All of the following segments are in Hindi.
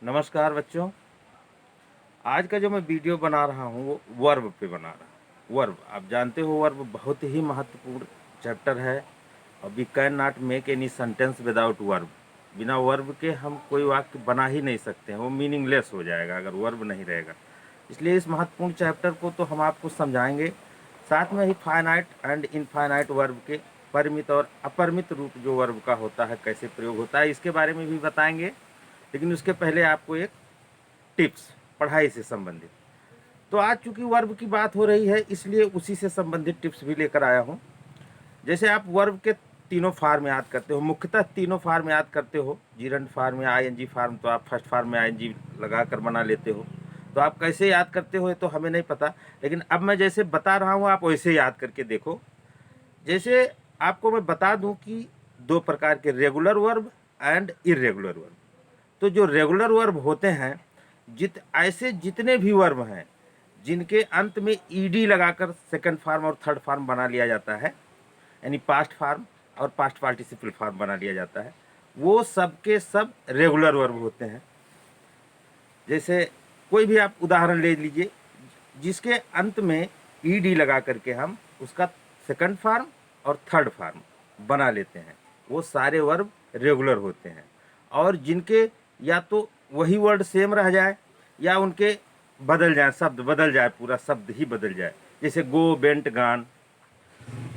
नमस्कार बच्चों। आज का जो मैं वीडियो बना रहा हूँ वो वर्ब पे बना रहा हूँ। वर्ब आप जानते हो, वर्ब बहुत ही महत्वपूर्ण चैप्टर है और we can not make any sentence without verb. बिना वर्ब के हम कोई वाक्य बना ही नहीं सकते हैं, वो मीनिंगलेस हो जाएगा अगर वर्ब नहीं रहेगा। इसलिए इस महत्वपूर्ण चैप्टर को तो हम आपको समझाएंगे, साथ में ही फाइनाइट एंड इनफाइनाइट वर्ब के परिमित और अपरिमित रूप जो वर्ब का होता है, कैसे प्रयोग होता है, इसके बारे में भी बताएंगे। लेकिन उसके पहले आपको एक टिप्स, पढ़ाई से संबंधित। तो आज चूंकि वर्ब की बात हो रही है, इसलिए उसी से संबंधित टिप्स भी लेकर आया हूँ। जैसे आप वर्ब के तीनों फार्म याद करते हो, मुख्यतः तीनों फार्म याद करते हो, जीरंड फार्म या आईएनजी फार्म, तो आप फर्स्ट फार्म में आईएनजी लगा कर बना लेते हो। तो आप कैसे याद करते हो ये तो हमें नहीं पता, लेकिन अब मैं जैसे बता रहा हूँ आप वैसे याद करके देखो। जैसे आपको मैं बता दूं कि दो प्रकार के regular verb and irregular verb. तो जो रेगुलर वर्ब होते हैं, ऐसे जितने भी वर्ब हैं जिनके अंत में ईडी लगाकर सेकंड फार्म और थर्ड फार्म बना लिया जाता है, यानी पास्ट फार्म और पास्ट पार्टिसिपल फार्म बना लिया जाता है, वो सब के सब रेगुलर वर्ब होते हैं। जैसे कोई भी आप उदाहरण ले लीजिए जिसके अंत में ईडी लगा करके हम उसका सेकंड फार्म और थर्ड फार्म बना लेते हैं, वो सारे वर्ब रेगुलर होते हैं। और जिनके या तो वही वर्ड सेम रह जाए या उनके बदल जाए, शब्द बदल जाए, पूरा शब्द ही बदल जाए। जैसे गो, बेंट, गान,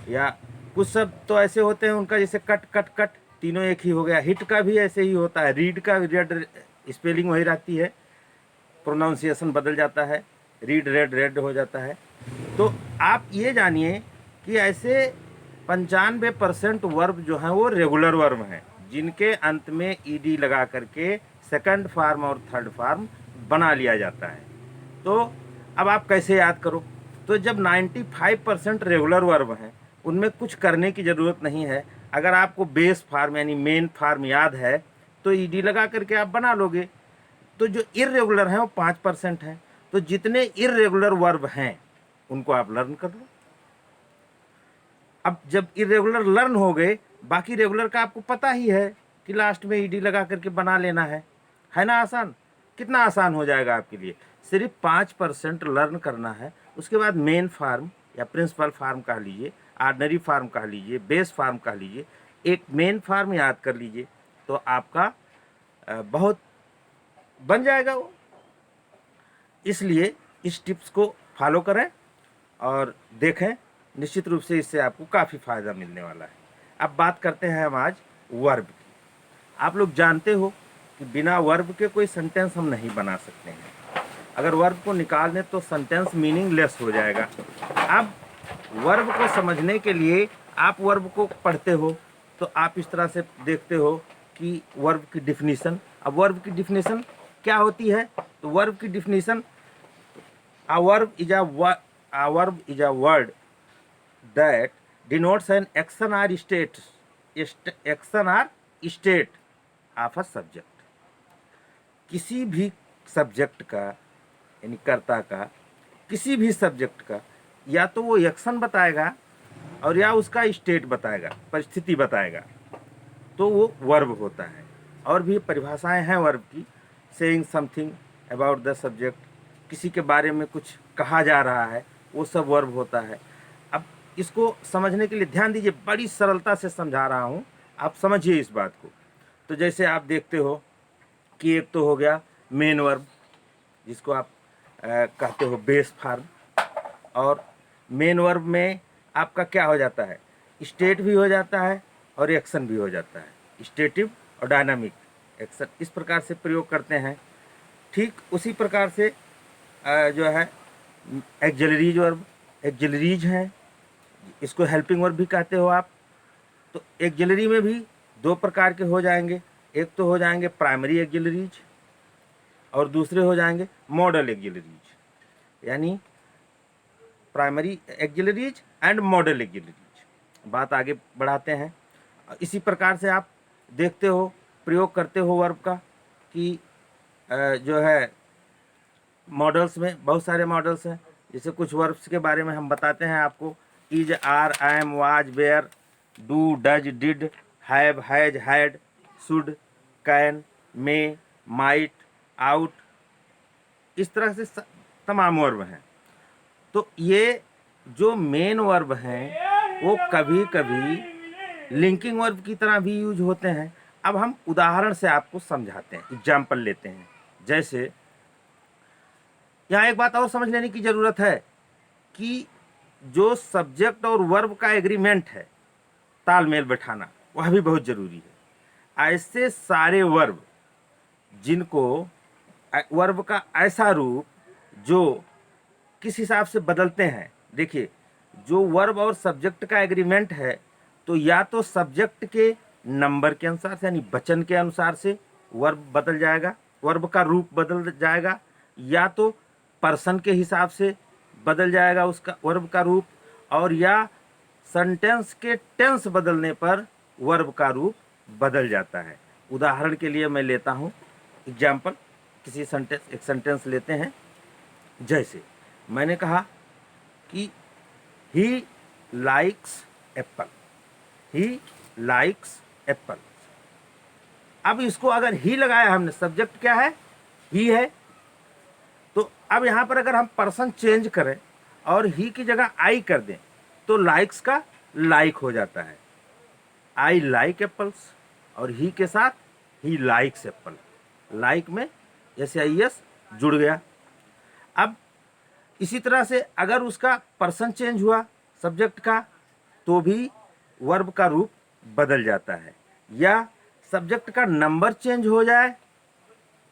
या कुछ शब्द तो ऐसे होते हैं उनका जैसे कट कट कट, तीनों एक ही हो गया। हिट का भी ऐसे ही होता है, रीड का रेड स्पेलिंग वही रहती है, प्रोनाउंसिएशन बदल जाता है, रीड रेड रेड हो जाता है। तो आप ये जानिए कि ऐसे 95% वर्ब जो हैं वो रेगुलर वर्ब हैं, जिनके अंत में ईडी लगा करके सेकंड फार्म और थर्ड फार्म बना लिया जाता है। तो अब आप कैसे याद करो? तो जब 95% रेगुलर वर्ब हैं, उनमें कुछ करने की ज़रूरत नहीं है। अगर आपको बेस फार्म यानी मेन फार्म याद है तो ईडी लगा करके आप बना लोगे। तो जो इरेगुलर हैं वो 5% हैं। तो जितने इरेगुलर वर्ब हैं उनको आप लर्न कर लो। अब जब इरेगुलर लर्न हो गए, बाकी रेगुलर का आपको पता ही है कि लास्ट में ईडी लगा करके बना लेना है ना? आसान, कितना आसान हो जाएगा आपके लिए। सिर्फ 5% लर्न करना है, उसके बाद मेन फार्म या प्रिंसिपल फार्म कह लीजिए, ऑर्डिनरी फार्म कह लीजिए, बेस फार्म कह लीजिए, एक मेन फार्म याद कर लीजिए, तो आपका बहुत बन जाएगा वो। इसलिए इस टिप्स को फॉलो करें और देखें, निश्चित रूप से इससे आपको काफ़ी फ़ायदा मिलने वाला है। अब बात करते हैं हम आज वर्ब की। आप लोग जानते हो कि बिना वर्ब के कोई सेंटेंस हम नहीं बना सकते हैं। अगर वर्ब को निकाल दें तो सेंटेंस मीनिंगलेस हो जाएगा। अब वर्ब को समझने के लिए आप वर्ब को पढ़ते हो तो आप इस तरह से देखते हो कि वर्ब की डिफिनीशन। अब वर्ब की डिफिनीशन क्या होती है? तो वर्ब की definition, a verb is a word that denotes an action or state of a subject। किसी भी सब्जेक्ट का, यानी कर्ता का, किसी भी सब्जेक्ट का या तो वो एक्शन बताएगा और या उसका स्टेट बताएगा, परिस्थिति बताएगा, तो वो वर्ब होता है। और भी परिभाषाएं हैं वर्ब की, saying something about the subject, किसी के बारे में कुछ कहा जा रहा है, वो सब वर्ब होता है। अब इसको समझने के लिए ध्यान दीजिए, बड़ी सरलता से समझा रहा हूँ, आप समझिए इस बात को। तो जैसे आप देखते हो कि एक तो हो गया मेन वर्ब, जिसको आप कहते हो बेस फार्म। और मेन वर्ब में आपका क्या हो जाता है? स्टेट भी हो जाता है और एक्शन भी हो जाता है। स्टेटिव और डायनामिक एक्शन इस प्रकार से प्रयोग करते हैं। ठीक उसी प्रकार से जो है एक्सिलरीज वर्ब, एक्सिलरीज हैं, इसको हेल्पिंग वर्ब भी कहते हो आप। तो एक्सिलरी में भी दो प्रकार के हो जाएंगे, एक तो हो जाएंगे प्राइमरी एक्सिलरीज और दूसरे हो जाएंगे मॉडल एक्सिलरीज, यानी primary auxiliaries and model auxiliaries. बात आगे बढ़ाते हैं। इसी प्रकार से आप देखते हो, प्रयोग करते हो वर्ब का कि जो है मॉडल्स में बहुत सारे मॉडल्स हैं। जैसे कुछ वर्ब्स के बारे में हम बताते हैं आपको, is, are, am, was, were, do, does, did, have, has, had, should, can, may, might, ought, इस तरह से तमाम वर्ब हैं। तो ये जो मेन वर्ब हैं वो कभी कभी लिंकिंग वर्ब की तरह भी यूज होते हैं। अब हम उदाहरण से आपको समझाते हैं, एग्जाम्पल लेते हैं। जैसे यहाँ एक बात और समझ लेने की ज़रूरत है कि जो सब्जेक्ट और वर्ब का एग्रीमेंट है, तालमेल बैठाना, वह भी बहुत ज़रूरी है। ऐसे सारे वर्ब जिनको वर्ब का ऐसा रूप जो किस हिसाब से बदलते हैं, देखिए जो वर्ब और सब्जेक्ट का एग्रीमेंट है, तो या तो सब्जेक्ट के नंबर के अनुसार से यानी वचन के अनुसार से वर्ब बदल जाएगा, वर्ब का रूप बदल जाएगा, या तो पर्सन के हिसाब से बदल जाएगा उसका वर्ब का रूप, और या सेंटेंस के टेंस बदलने पर वर्ब का रूप बदल जाता है। उदाहरण के लिए मैं लेता हूँ एग्जाम्पल, किसी सेंटेंस, एक सेंटेंस लेते हैं। जैसे मैंने कहा कि he likes Apple, he likes Apple. अब इसको अगर ही लगाया हमने, सब्जेक्ट क्या है, ही है, तो अब यहाँ पर अगर हम पर्सन चेंज करें और ही की जगह आई कर दें तो लाइक्स का लाइक हो जाता है, आई लाइक एप्पल्स, और ही के साथ ही लाइक्स एप्पल, लाइक में SIS जुड़ गया। अब इसी तरह से अगर उसका पर्सन चेंज हुआ सब्जेक्ट का तो भी वर्ब का रूप बदल जाता है, या सब्जेक्ट का नंबर चेंज हो जाए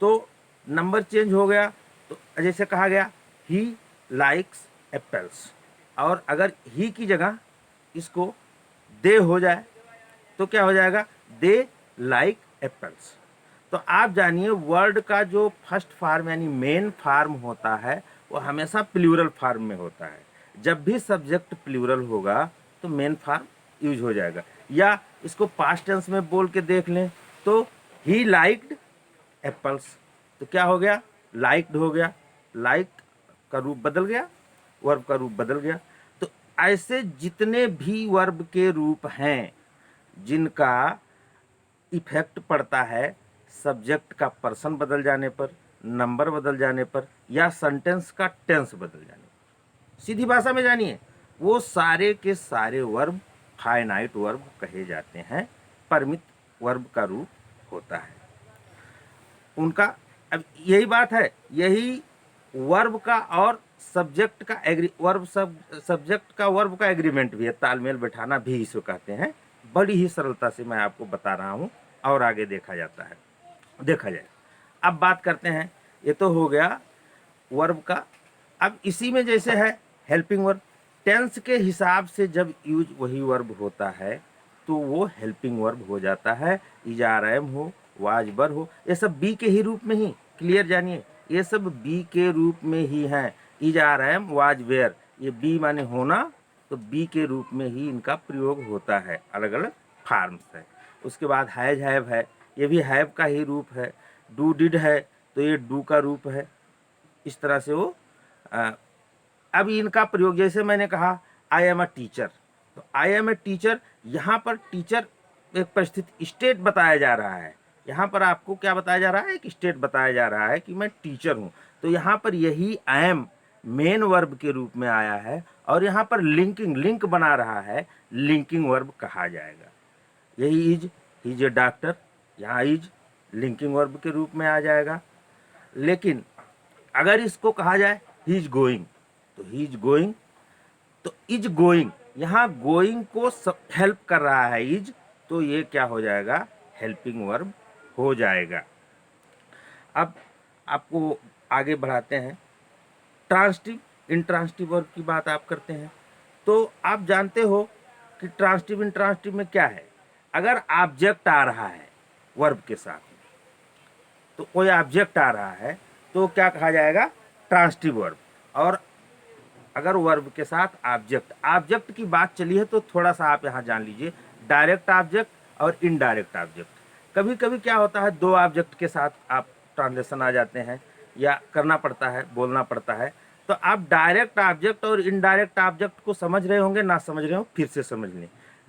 तो नंबर चेंज हो गया, तो जैसे कहा गया ही लाइक्स एप्पल्स, और अगर ही की जगह इसको दे हो जाए तो क्या हो जाएगा, दे लाइक एप्पल्स। तो आप जानिए वर्ड का जो फर्स्ट फार्म यानी मेन फार्म होता है वो हमेशा प्लूरल फार्म में होता है। जब भी सब्जेक्ट प्लूरल होगा तो मेन फार्म यूज हो जाएगा। या इसको पास्ट टेंस में बोल के देख लें तो ही लाइक्ड एप्पल्स, तो क्या हो गया, लाइक्ड हो गया, लाइक का रूप बदल गया, वर्ब का रूप बदल गया। तो ऐसे जितने भी वर्ब के रूप हैं जिनका इफेक्ट पड़ता है सब्जेक्ट का पर्सन बदल जाने पर, नंबर बदल जाने पर, या सेंटेंस का टेंस बदल जाने पर, सीधी भाषा में जानिए वो सारे के सारे वर्ब फाइनाइट वर्ब कहे जाते हैं, परिमित वर्ब का रूप होता है उनका। अब यही बात है, यही वर्ब का और सब्जेक्ट का सब्जेक्ट का वर्ब का एग्रीमेंट भी है, तालमेल बैठाना भी इसे कहते हैं। बड़ी ही सरलता से मैं आपको बता रहा हूँ और आगे देखा जाए। अब बात करते हैं, ये तो हो गया वर्ब का। अब इसी में जैसे है हेल्पिंग वर्ब, टेंस के हिसाब से जब यूज वही वर्ब होता है तो वो हेल्पिंग वर्ब हो जाता है। इजारम हो, वाजबर हो, ये सब बी के ही रूप में ही, क्लियर जानिए, ये सब बी के रूप में ही हैं। इजारम वाजवेयर, ये बी माने होना, तो बी के रूप में ही इनका प्रयोग होता है, अलग अलग फार्म्स है। उसके बाद हैज हैव है, ये भी हैव का ही रूप है। डू डिड है तो ये डू का रूप है। इस तरह से वो अब इनका प्रयोग, जैसे मैंने कहा आई एम अ टीचर, तो आई एम ए टीचर, यहाँ पर टीचर एक परिस्थिति स्टेट बताया जा रहा है। यहाँ पर आपको क्या बताया जा रहा है, एक स्टेट बताया जा रहा है कि मैं टीचर हूँ। तो यहाँ पर यही आई एम मेन वर्ब के रूप में आया है और यहाँ पर लिंक बना रहा है, लिंकिंग वर्ब कहा जाएगा। यही इज ए डॉक्टर, यहाँ इज लिंकिंग वर्ब के रूप में आ जाएगा। लेकिन अगर इसको कहा जाए ही इज गोइंग, तो ही इज गोइंग, तो इज गोइंग, यहाँ गोइंग को हेल्प कर रहा है इज, तो ये क्या हो जाएगा, हेल्पिंग वर्ब हो जाएगा। अब आपको आगे बढ़ाते हैं, ट्रांसटिव इंट्रांसटिव वर्ब की बात आप करते हैं। तो आप जानते हो कि ट्रांसटिव इंट्रांसटिव में क्या है, अगर ऑब्जेक्ट आ रहा है वर्ब के साथ, तो कोई ऑब्जेक्ट आ रहा है तो क्या कहा जाएगा, ट्रांसटिव वर्ब। और अगर वर्ब के साथ ऑब्जेक्ट की बात चली है तो थोड़ा सा आप यहाँ जान लीजिए, डायरेक्ट ऑब्जेक्ट और इनडायरेक्ट ऑब्जेक्ट। कभी कभी क्या होता है, दो ऑब्जेक्ट के साथ आप ट्रांसलेशन आ जाते हैं या करना पड़ता है, बोलना पड़ता है। तो आप डायरेक्ट ऑब्जेक्ट और इनडायरेक्ट ऑब्जेक्ट को समझ रहे होंगे, ना समझ रहे हो फिर से समझ लें।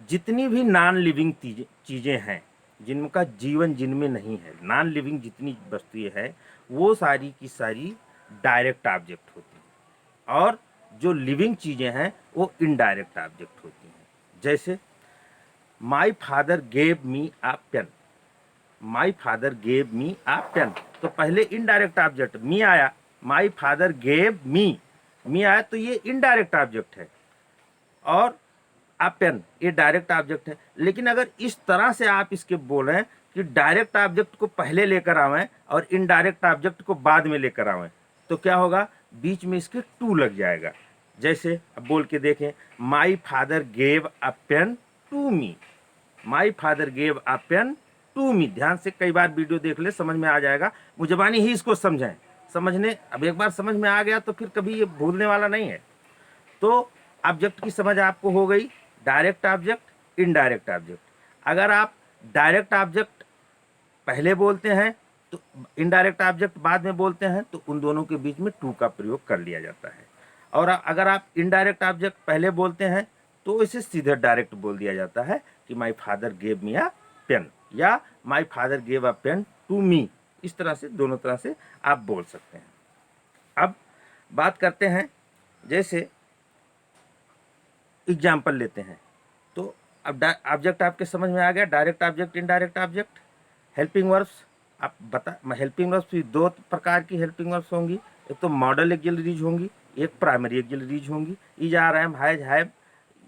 जितनी भी नॉन लिविंग चीज़ें हैं जिनका जीवन जिनमें नहीं है, नॉन लिविंग जितनी वस्तुएं हैं वो सारी की सारी डायरेक्ट ऑब्जेक्ट होती हैं, और जो लिविंग चीज़ें हैं वो इनडायरेक्ट ऑब्जेक्ट होती हैं। जैसे my father gave me a pen, my father gave me a pen, तो पहले इनडायरेक्ट ऑब्जेक्ट मी आया, माई फादर गेव मी आया, तो ये इनडायरेक्ट ऑब्जेक्ट है, और अ पेन ये डायरेक्ट ऑब्जेक्ट है। लेकिन अगर इस तरह से आप इसके बोलें कि डायरेक्ट ऑब्जेक्ट को पहले लेकर आवें और इनडायरेक्ट ऑब्जेक्ट को बाद में लेकर आवें, तो क्या होगा, बीच में इसके टू लग जाएगा। जैसे अब बोल के देखें, my father gave a pen to me, my father gave a pen to me. ध्यान से कई बार वीडियो देख ले, समझ में आ जाएगा, मुजबानी ही इसको समझें। समझने, अब एक बार समझ में आ गया तो फिर कभी ये भूलने वाला नहीं है। तो ऑब्जेक्ट की समझ आपको हो गई, डायरेक्ट ऑब्जेक्ट, इनडायरेक्ट ऑब्जेक्ट। अगर आप डायरेक्ट ऑब्जेक्ट पहले बोलते हैं तो इनडायरेक्ट ऑब्जेक्ट बाद में बोलते हैं, तो उन दोनों के बीच में टू का प्रयोग कर लिया जाता है। और अगर आप इनडायरेक्ट ऑब्जेक्ट पहले बोलते हैं तो इसे सीधे डायरेक्ट बोल दिया जाता है कि my father gave me a pen, या my father gave a pen to me. इस तरह से दोनों तरह से आप बोल सकते हैं। अब बात करते हैं, जैसे एग्जाम्पल लेते हैं, तो अब ऑब्जेक्ट आपके समझ में आ गया, direct object, indirect object. Helping verbs, आप बता, हेल्पिंग वर्ब्स दो प्रकार की हेल्पिंग वर्ब्स होंगी, एक तो मॉडल एक्सिलरीज होंगी, एक प्राइमरी एक्सिलरीज होंगी। इज, आर, एम, हैव,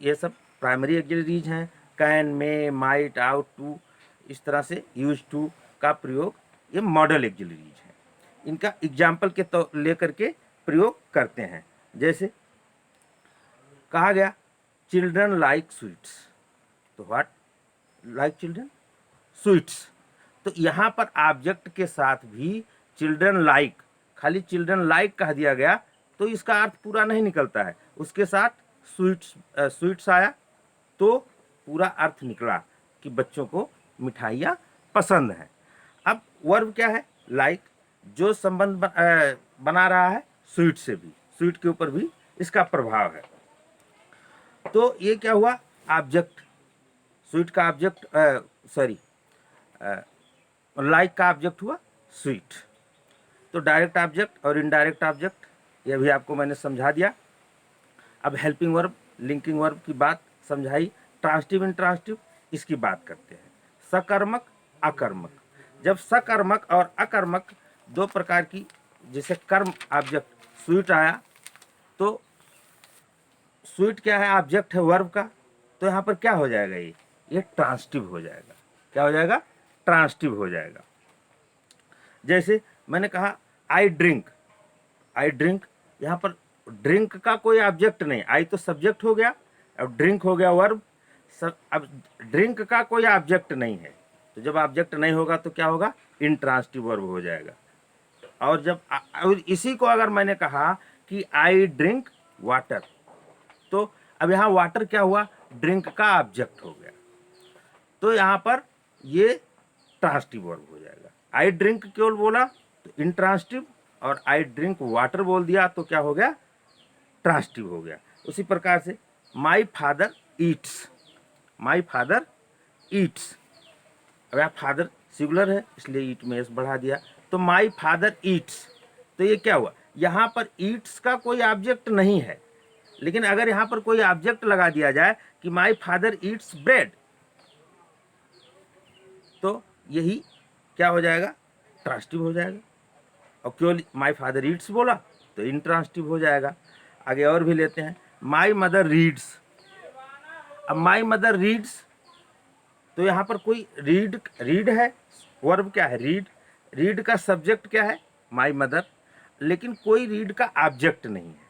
ये सब प्राइमरी एक्सिलरीज हैं। Can, may, might, ought, to, इस तरह से यूज टू का प्रयोग ये मॉडल एक्सिलरीज हैं। इनका एग्जाम्पल के तो लेकर के प्रयोग करते हैं। जैसे कहा गया चिल्ड्रन लाइक स्वीट्स, तो व्हाट लाइक चिल्ड्रन स्वीट्स, तो यहाँ पर ऑब्जेक्ट के साथ भी चिल्ड्रन लाइक, खाली चिल्ड्रन लाइक कह दिया गया तो इसका अर्थ पूरा नहीं निकलता है, उसके साथ स्वीट्स आया तो पूरा अर्थ निकला कि बच्चों को मिठाइयाँ पसंद हैं। अब वर्ब क्या है, लाइक, जो संबंध बना रहा है स्वीट से भी, स्वीट के ऊपर भी इसका प्रभाव है। तो ये क्या हुआ, ऑब्जेक्ट, स्वीट का ऑब्जेक्ट, सॉरी लाइक का ऑब्जेक्ट हुआ स्वीट। तो डायरेक्ट ऑब्जेक्ट और इनडायरेक्ट ऑब्जेक्ट ये भी आपको मैंने समझा दिया। अब हेल्पिंग वर्ब, लिंकिंग वर्ब की बात समझाई। ट्रांसिटिव, इंट्रांसिटिव, इसकी बात करते हैं। सकर्मक, अकर्मक, जब सकर्मक और अकर्मक दो प्रकार की, जैसे कर्म ऑब्जेक्ट स्वीट आया, तो स्वीट क्या है, ऑब्जेक्ट है वर्ब का, तो यहाँ पर क्या हो जाएगा, ये ट्रांसिटिव हो जाएगा। क्या हो जाएगा, ट्रांसिटिव हो जाएगा। जैसे मैंने कहा आई ड्रिंक, आई ड्रिंक, यहाँ पर ड्रिंक का कोई ऑब्जेक्ट नहीं, आई तो सब्जेक्ट हो गया, अब ड्रिंक हो गया वर्ब। अब ड्रिंक का कोई ऑब्जेक्ट नहीं है, तो जब ऑब्जेक्ट नहीं होगा तो क्या होगा, इंट्रांसिटिव वर्ब हो जाएगा। और जब और इसी को अगर मैंने कहा कि आई ड्रिंक वाटर, तो अब यहाँ वाटर क्या हुआ, ड्रिंक का ऑब्जेक्ट हो गया, तो यहाँ पर ये ट्रांसिटिव वर्ब हो जाएगा। आई ड्रिंक केवल बोला तो इंट्रांसिटिव, और आई ड्रिंक वाटर बोल दिया तो क्या हो गया, ट्रांसिटिव हो गया। उसी प्रकार से my father Yeats, my father Yeats, अब यहाँ फादर सिंगुलर है इसलिए ईट में एस बढ़ा दिया, तो माई फादर ईट्स, तो ये क्या हुआ, यहाँ पर ईट्स का कोई ऑब्जेक्ट नहीं है, लेकिन अगर यहाँ पर कोई ऑब्जेक्ट लगा दिया जाए कि माई फादर ईट्स ब्रेड, तो यही क्या हो जाएगा, ट्रांसिटिव हो जाएगा। और केवल माई फादर ईट्स बोला तो इंट्रांसिटिव हो जाएगा। आगे और भी लेते हैं, माई मदर रीड्स, अब माई मदर रीड्स, तो यहाँ पर कोई रीड है, वर्ब क्या है, रीड, रीड का सब्जेक्ट क्या है, माई मदर, लेकिन कोई रीड का ऑब्जेक्ट नहीं है।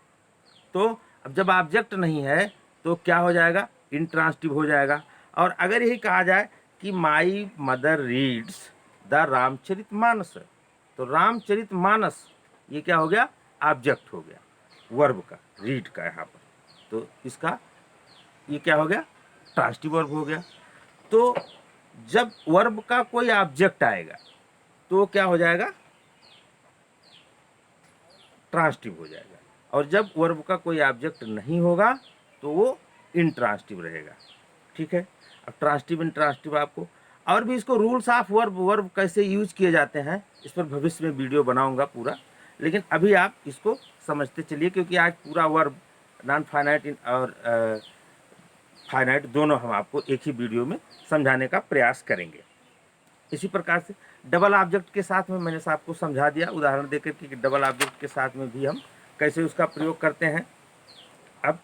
तो अब जब ऑब्जेक्ट नहीं है तो क्या हो जाएगा, इंट्रांसिटिव हो जाएगा। और अगर यही कहा जाए कि my mother reads the Ramcharitmanas, तो रामचरितमानस ये क्या हो गया, ऑब्जेक्ट हो गया वर्ब का, रीड का यहाँ पर, तो इसका ये क्या हो गया, ट्रांसिटिव वर्ब हो गया। तो जब वर्ब का कोई ऑब्जेक्ट आएगा तो क्या हो जाएगा, ट्रांसिटिव हो जाएगा, और जब वर्ब का कोई ऑब्जेक्ट नहीं होगा तो वो इंट्रांसिटिव रहेगा। ठीक है, अब ट्रांसिटिव इंट्रांसिटिव आपको और भी इसको रूल्स ऑफ वर्ब कैसे यूज किए जाते हैं इस पर भविष्य में वीडियो बनाऊंगा पूरा, लेकिन अभी आप इसको समझते चलिए, क्योंकि आज पूरा वर्ब नॉन फाइनाइट और फाइनाइट दोनों हम आपको एक ही वीडियो में समझाने का प्रयास करेंगे। इसी प्रकार से डबल ऑब्जेक्ट के साथ में मैंने आपको समझा दिया उदाहरण देकर कि डबल ऑब्जेक्ट के साथ में भी हम कैसे उसका प्रयोग करते हैं। अब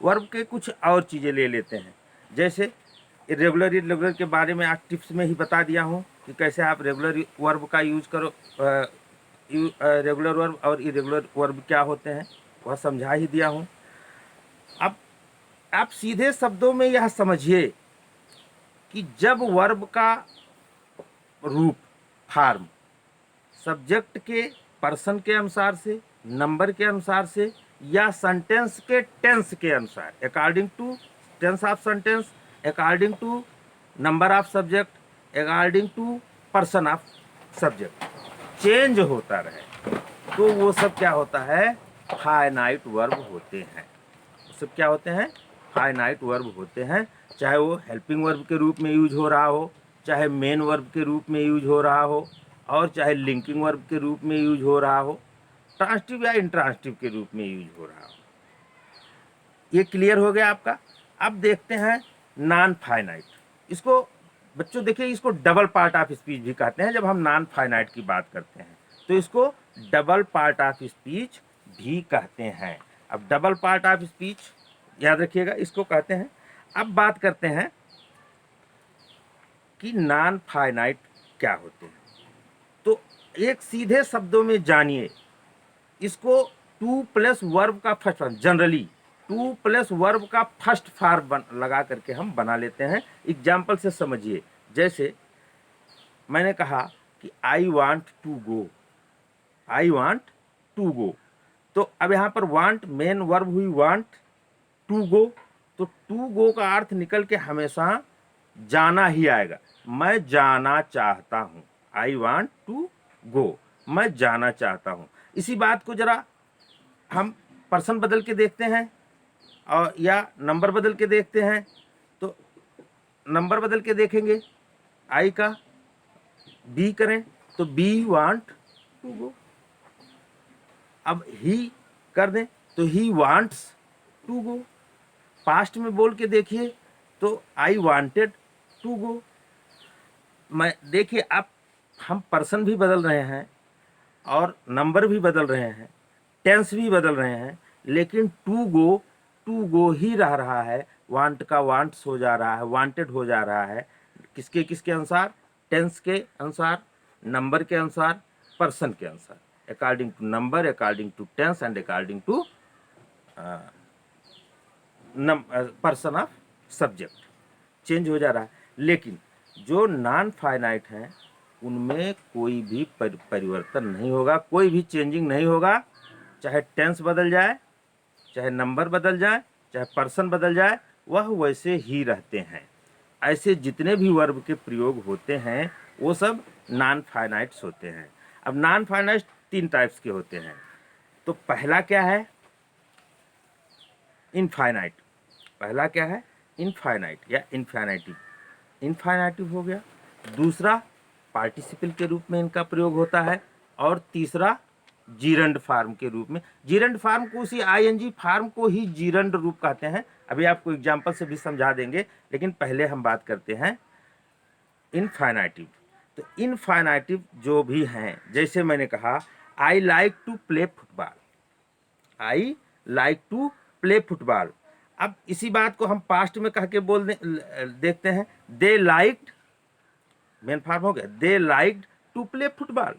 वर्ब के कुछ और चीज़ें ले लेते हैं, जैसे इरेगुलर के बारे में आज टिप्स में ही बता दिया हूँ कि कैसे आप रेगुलर वर्ब का यूज करो, रेगुलर वर्ब और इरेगुलर वर्ब क्या होते हैं वह समझा ही दिया हूँ। अब आप सीधे शब्दों में यह समझिए कि जब वर्ब का रूप फॉर्म सब्जेक्ट के पर्सन के अनुसार से, नंबर के अनुसार से, या सेंटेंस के टेंस के अनुसार, according to tense of sentence, according to number of subject, according to person of subject change होता रहे, तो वो सब क्या होता है, फाइनाइट वर्ब होते हैं। वो सब क्या होते हैं, फाइनाइट वर्ब होते हैं। चाहे वो हेल्पिंग वर्ब के रूप में यूज हो रहा हो, चाहे मेन वर्ब के रूप में यूज हो रहा हो, और चाहे लिंकिंग वर्ब के रूप में यूज हो रहा हो, ट्रांसिटिव या इंट्रांसिटिव के रूप में यूज हो रहा हो। ये क्लियर हो गया आपका। अब देखते हैं नॉन फाइनाइट। इसको बच्चों देखिए, इसको डबल पार्ट ऑफ स्पीच भी कहते हैं। जब हम नॉन फाइनाइट की बात करते हैं तो इसको डबल पार्ट ऑफ स्पीच भी कहते हैं। अब डबल पार्ट ऑफ स्पीच याद रखिएगा, इसको कहते हैं। अब बात करते हैं कि नॉन फाइनाइट क्या होते हैं। तो एक सीधे शब्दों में जानिए, इसको 2+ वर्ब का फर्स्ट फॉर्म, जनरली 2+ वर्ब का फर्स्ट फॉर्म लगा करके हम बना लेते हैं। एग्जाम्पल से समझिए, जैसे मैंने कहा कि I want to go, I want to go, तो अब यहाँ पर वांट मेन वर्ब हुई वांट, टू गो, तो टू गो का अर्थ निकल के हमेशा जाना ही आएगा। मैं जाना चाहता हूँ, आई वांट टू गो, मैं जाना चाहता हूँ। इसी बात को जरा हम पर्सन बदल के देखते हैं और या नंबर बदल के देखते हैं। तो नंबर बदल के देखेंगे, आई का बी करें तो बी वांट टू गो। अब ही कर दें तो he wants to go. Past में बोल के देखिए तो आई वांटेड टू गो। मैं देखिए, अब हम पर्सन भी बदल रहे हैं और नंबर भी बदल रहे हैं, टेंस भी बदल रहे हैं, लेकिन टू गो ही रह रहा है। वांट का वांट्स हो जा रहा है, वांटेड हो जा रहा है। किसके किसके अनुसार, टेंस के अनुसार, नंबर के अनुसार, पर्सन के अनुसार, according to number, according to tense and according to person of subject change हो जा रहा है। लेकिन जो नॉन फाइनाइट हैं उनमें कोई भी परिवर्तन नहीं होगा, कोई भी चेंजिंग नहीं होगा। चाहे टेंस बदल जाए, चाहे नंबर बदल जाए, चाहे पर्सन बदल जाए, वह वैसे ही रहते हैं। ऐसे जितने भी वर्ब के प्रयोग होते हैं वो सब नॉन फाइनाइट्स होते हैं। अब नॉन फाइनाइट 3 टाइप्स के होते हैं। तो पहला क्या है, इनफाइनाइट। पहला क्या है, इनफाइनाइट या इनफाइनाइटिव, इनफाइनाइटिव हो गया। दूसरा पार्टिसिपल के रूप में इनका प्रयोग होता है, और तीसरा जीरंड फार्म के रूप में। जीरंड फार्म को, उसी आईएनजी फार्म को ही जीरंड रूप कहते हैं। अभी आपको एग्जाम्पल से भी समझा देंगे, लेकिन पहले हम बात करते हैं इनफाइनाइटिव। तो इनफाइनाइटिव जो भी हैं, जैसे मैंने कहा I like to play football, I like to play football. अब इसी बात को हम पास्ट में कह के देखते हैं, दे लाइक्ड, मेन फॉर्म हो गया, they liked to play football.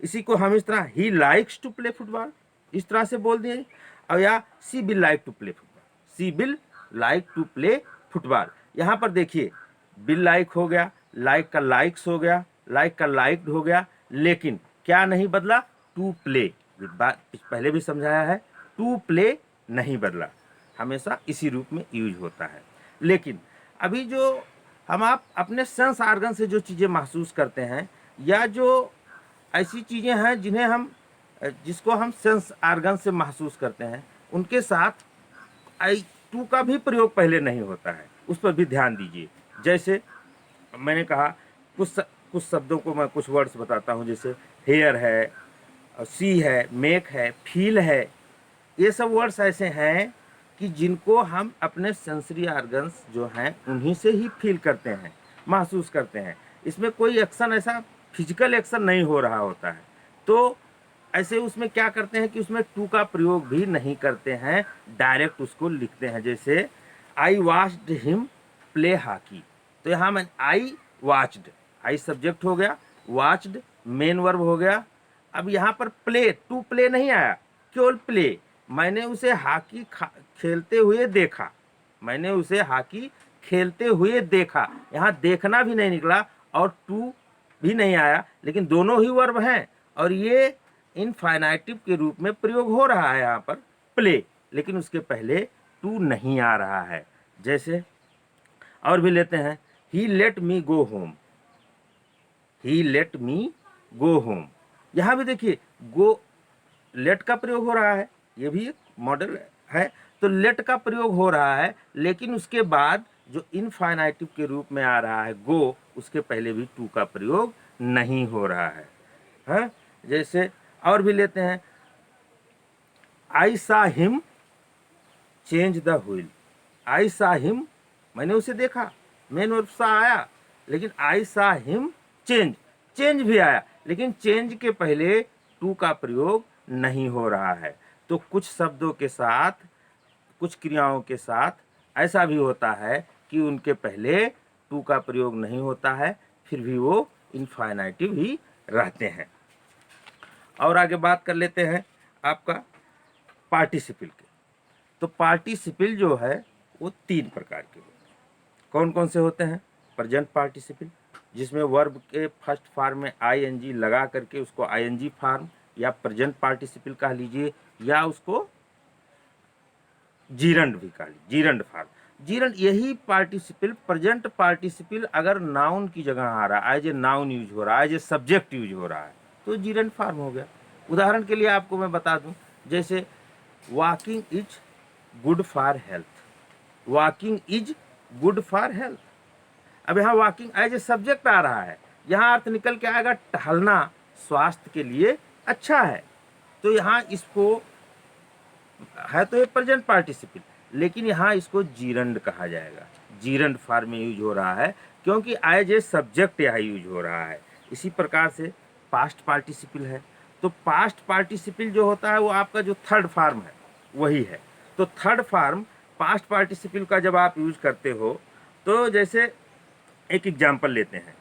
इसी को हम इस तरह, he likes to play football, इस तरह से बोल दिए। और या she will like to play football, she will like to play football. यहाँ पर देखिए, विल लाइक हो गया, लाइक का लाइक्स हो गया, लाइक का लाइक्ड हो गया, लेकिन क्या नहीं बदला, टू प्ले। बात पहले भी समझाया है, टू प्ले नहीं बदला, हमेशा इसी रूप में यूज होता है। लेकिन अभी जो हम आप अपने सेंस ऑर्गन से जो चीज़ें महसूस करते हैं, या जो ऐसी चीज़ें हैं जिन्हें हम, जिसको हम सेंस ऑर्गन से महसूस करते हैं, उनके साथ आई टू का भी प्रयोग पहले नहीं होता है। उस पर भी ध्यान दीजिए। जैसे मैंने कहा कुछ शब्दों को मैं कुछ वर्ड्स बताता हूँ, जैसे हेयर है, सी है, मेक है, फील है। ये सब वर्ड्स ऐसे हैं कि जिनको हम अपने सेंसरी ऑर्गन्स जो हैं उन्हीं से ही फील करते हैं, महसूस करते हैं। इसमें कोई एक्शन ऐसा फिजिकल एक्शन नहीं हो रहा होता है। तो ऐसे उसमें क्या करते हैं कि उसमें टू का प्रयोग भी नहीं करते हैं, डायरेक्ट उसको लिखते हैं। जैसे I watched him play hockey, तो यहाँ मैं आई वॉच्ड, आई सब्जेक्ट हो गया, वॉच्ड मेन वर्ब हो गया। अब यहाँ पर प्ले, टू प्ले नहीं आया, केवल प्ले। मैंने उसे हॉकी खेलते हुए देखा, मैंने उसे हॉकी खेलते हुए देखा। यहाँ देखना भी नहीं निकला और टू भी नहीं आया, लेकिन दोनों ही वर्ब हैं और ये इनफाइनाइटिव के रूप में प्रयोग हो रहा है यहाँ पर प्ले, लेकिन उसके पहले टू नहीं आ रहा है। जैसे और भी लेते हैं, ही लेट मी गो होम, ही लेट मी गो होम। यहाँ भी देखिए गो, लेट का प्रयोग हो रहा है, ये भी एक मॉडल है। तो लेट का प्रयोग हो रहा है, लेकिन उसके बाद जो इनफाइनाइटिव के रूप में आ रहा है गो, उसके पहले भी टू का प्रयोग नहीं हो रहा है। हाँ, जैसे और भी लेते हैं, I saw him change the wheel, I saw him मैंने उसे देखा, मेन वर्ब सा आया, लेकिन आई सा हिम चेंज, चेंज भी आया, लेकिन चेंज के पहले टू का प्रयोग नहीं हो रहा है। तो कुछ शब्दों के साथ, कुछ क्रियाओं के साथ ऐसा भी होता है कि उनके पहले टू का प्रयोग नहीं होता है, फिर भी वो इनफाइनाइटिव ही रहते हैं। और आगे बात कर लेते हैं आपका पार्टिसिपल के। तो पार्टिसिपल जो है वो तीन प्रकार के होते हैं। कौन कौन से होते हैं? प्रेजेंट पार्टिसिपल, जिसमें वर्ब के फर्स्ट फॉर्म में आईएनजी लगा करके उसको आईएनजी फॉर्म या प्रेजेंट पार्टिसिपल कह लीजिए, या उसको जीरंड भी कह लीजिए, जीरंड फॉर्म। जीरंड यही पार्टिसिपल, प्रेजेंट पार्टिसिपल अगर नाउन की जगह आ रहा है, एज ए नाउन यूज हो रहा है, एज ए सब्जेक्ट यूज हो रहा है, तो जीरंड फॉर्म हो गया। उदाहरण के लिए आपको मैं बता दूं, जैसे walking is good for health, walking is good for health. अब यहाँ वॉकिंग एज ए सब्जेक्ट आ रहा है, यहाँ अर्थ निकल के आएगा टहलना स्वास्थ्य के लिए अच्छा है। तो यहाँ इसको है तो ये प्रेजेंट पार्टिसिपल, लेकिन यहाँ इसको जीरंड कहा जाएगा, जीरंड फॉर्म में यूज हो रहा है, क्योंकि एज ए सब्जेक्ट यहाँ यूज हो रहा है। इसी प्रकार से पास्ट पार्टिसिपल है। तो पास्ट पार्टिसिपल जो होता है वो आपका जो थर्ड फॉर्म है वही है। तो थर्ड फॉर्म पास्ट पार्टिसिपल का जब आप यूज करते हो, तो जैसे एक एग्जांपल लेते हैं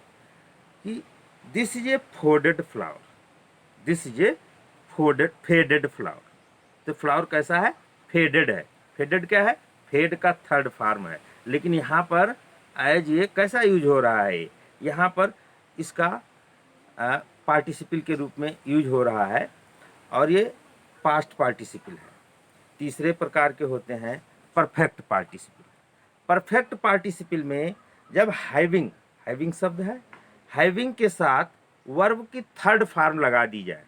कि this is a folded flower, this is a folded faded flower. तो फ्लावर कैसा है? फेडेड है। फेडेड क्या है? फेड का थर्ड फॉर्म है, लेकिन यहाँ पर एज ये कैसा यूज हो रहा है? यहाँ पर इसका पार्टिसिपल के रूप में यूज हो रहा है और ये पास्ट पार्टिसिपल है। तीसरे प्रकार के होते हैं परफेक्ट पार्टिसिपल। परफेक्ट पार्टिसिपल में जब हैविंग, हैविंग शब्द है, हैविंग के साथ वर्ब की थर्ड फॉर्म लगा दी जाए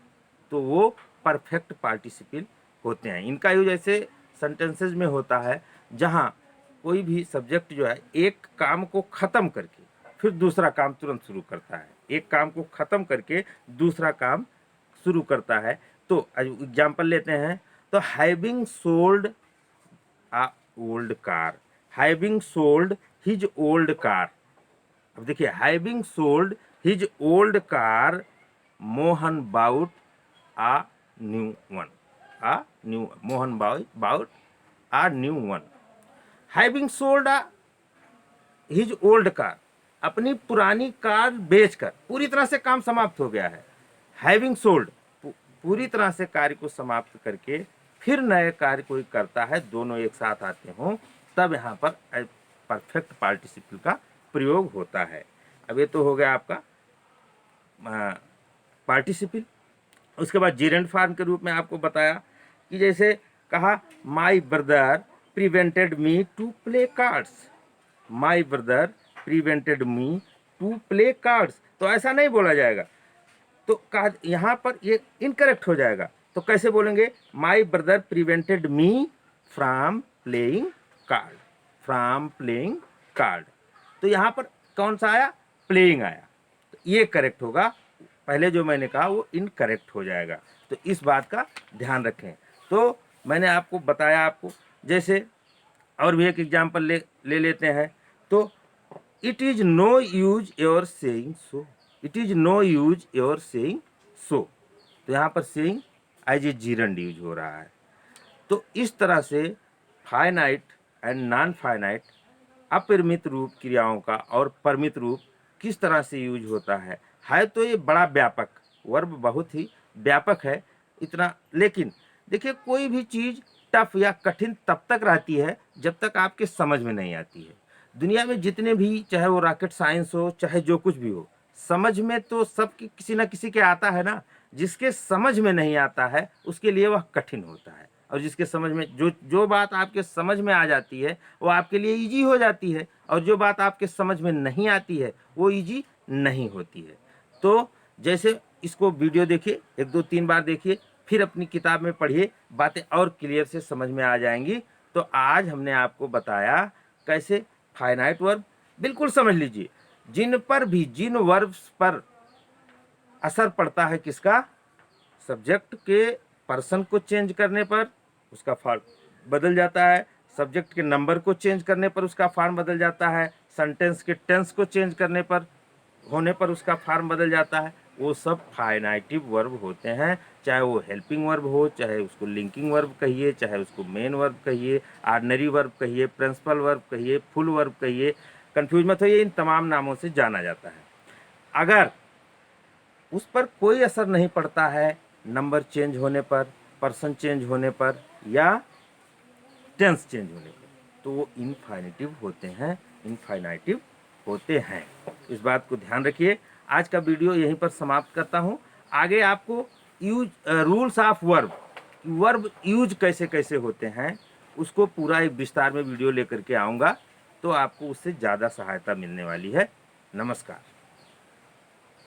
तो वो परफेक्ट पार्टिसिपल होते हैं। इनका यूज ऐसे सेंटेंसेस में होता है जहाँ कोई भी सब्जेक्ट जो है एक काम को ख़त्म करके फिर दूसरा काम तुरंत शुरू करता है, एक काम को ख़त्म करके दूसरा काम शुरू करता है। तो एग्जाम्पल लेते हैं, तो having sold a old car, having sold his old car. अब देखिए, having sold his old car Mohan bought a new one, a new, Mohan bought a new one. Having sold his old car, अपनी पुरानी कार बेचकर पूरी तरह से काम समाप्त हो गया है। हैविंग सोल्ड पूरी तरह से कार्य को समाप्त करके फिर नए कार्य कोई करता है, दोनों एक साथ आते हों, तब यहाँ पर परफेक्ट पार्टिसिपल का प्रयोग होता है। अब ये तो हो गया आपका पार्टिसिपल। उसके बाद जीरेंड फॉर्म के रूप में आपको बताया कि जैसे कहा my brother prevented me to play cards, my brother prevented me to play cards. तो ऐसा नहीं बोला जाएगा, तो कहा यहाँ पर ये इनकरेक्ट हो जाएगा। तो कैसे बोलेंगे? माई brother prevented me from playing card, from playing card. तो यहाँ पर कौन सा आया? प्लेइंग आया। ये करेक्ट होगा, पहले जो मैंने कहा वो इनकरेक्ट हो जाएगा। तो इस बात का ध्यान रखें। तो मैंने आपको बताया, आपको जैसे और भी एक एग्जाम्पल ले लेते हैं। तो it is no use your saying so, it is no use your saying so. तो यहाँ पर saying as a gerund use हो रहा है। तो इस तरह से फाइनाइट एंड नॉन फाइनाइट अपरिमित रूप क्रियाओं का और परिमित रूप किस तरह से यूज होता है तो ये बड़ा व्यापक, वर्ब बहुत ही व्यापक है इतना। लेकिन देखिए, कोई भी चीज़ टफ या कठिन तब तक रहती है जब तक आपके समझ में नहीं आती है। दुनिया में जितने भी, चाहे वो रॉकेट साइंस हो, चाहे जो कुछ भी हो, समझ में तो सबकी किसी न किसी के आता है ना। जिसके समझ में नहीं आता है उसके लिए वह कठिन होता है, और जिसके समझ में, जो बात आपके समझ में आ जाती है वो आपके लिए इजी हो जाती है, और जो बात आपके समझ में नहीं आती है वो इजी नहीं होती है। तो जैसे इसको वीडियो देखिए, 1 2 3 बार देखिए, फिर अपनी किताब में पढ़िए, बातें और क्लियर से समझ में आ जाएंगी। तो आज हमने आपको बताया कैसे फाइनाइट वर्ब, बिल्कुल समझ लीजिए, जिन पर भी, जिन वर्ब्स पर असर पड़ता है किसका, सब्जेक्ट के पर्सन को चेंज करने पर उसका फॉर्म बदल जाता है, सब्जेक्ट के नंबर को चेंज करने पर उसका फॉर्म बदल जाता है, सेंटेंस के टेंस को चेंज करने पर, होने पर उसका फॉर्म बदल जाता है। वो सब फाइनाइटिव वर्ब होते हैं। चाहे वो हेल्पिंग वर्ब हो, चाहे उसको लिंकिंग वर्ब कहिए, चाहे उसको मेन वर्ब कहिए, ऑर्डिनरी वर्ब कहिए, प्रिंसिपल वर्ब कहिए, फुल वर्ब कहिए, कंफ्यूज मत होइए, इन तमाम नामों से जाना जाता है। अगर उस पर कोई असर नहीं पड़ता है, नंबर चेंज होने पर, पर्सन चेंज होने पर, या टेंस चेंज होने पर, तो वो इनफाइनेटिव होते हैं, इनफाइनाइटिव होते हैं। इस बात को ध्यान रखिए। आज का वीडियो यहीं पर समाप्त करता हूँ। आगे आपको use rules of verb, verb use कैसे कैसे होते हैं, उसको पूरा एक विस्तार में वीडियो लेकर के आऊँगा, तो आपको उससे ज़्यादा सहायता मिलने वाली है। नमस्कार।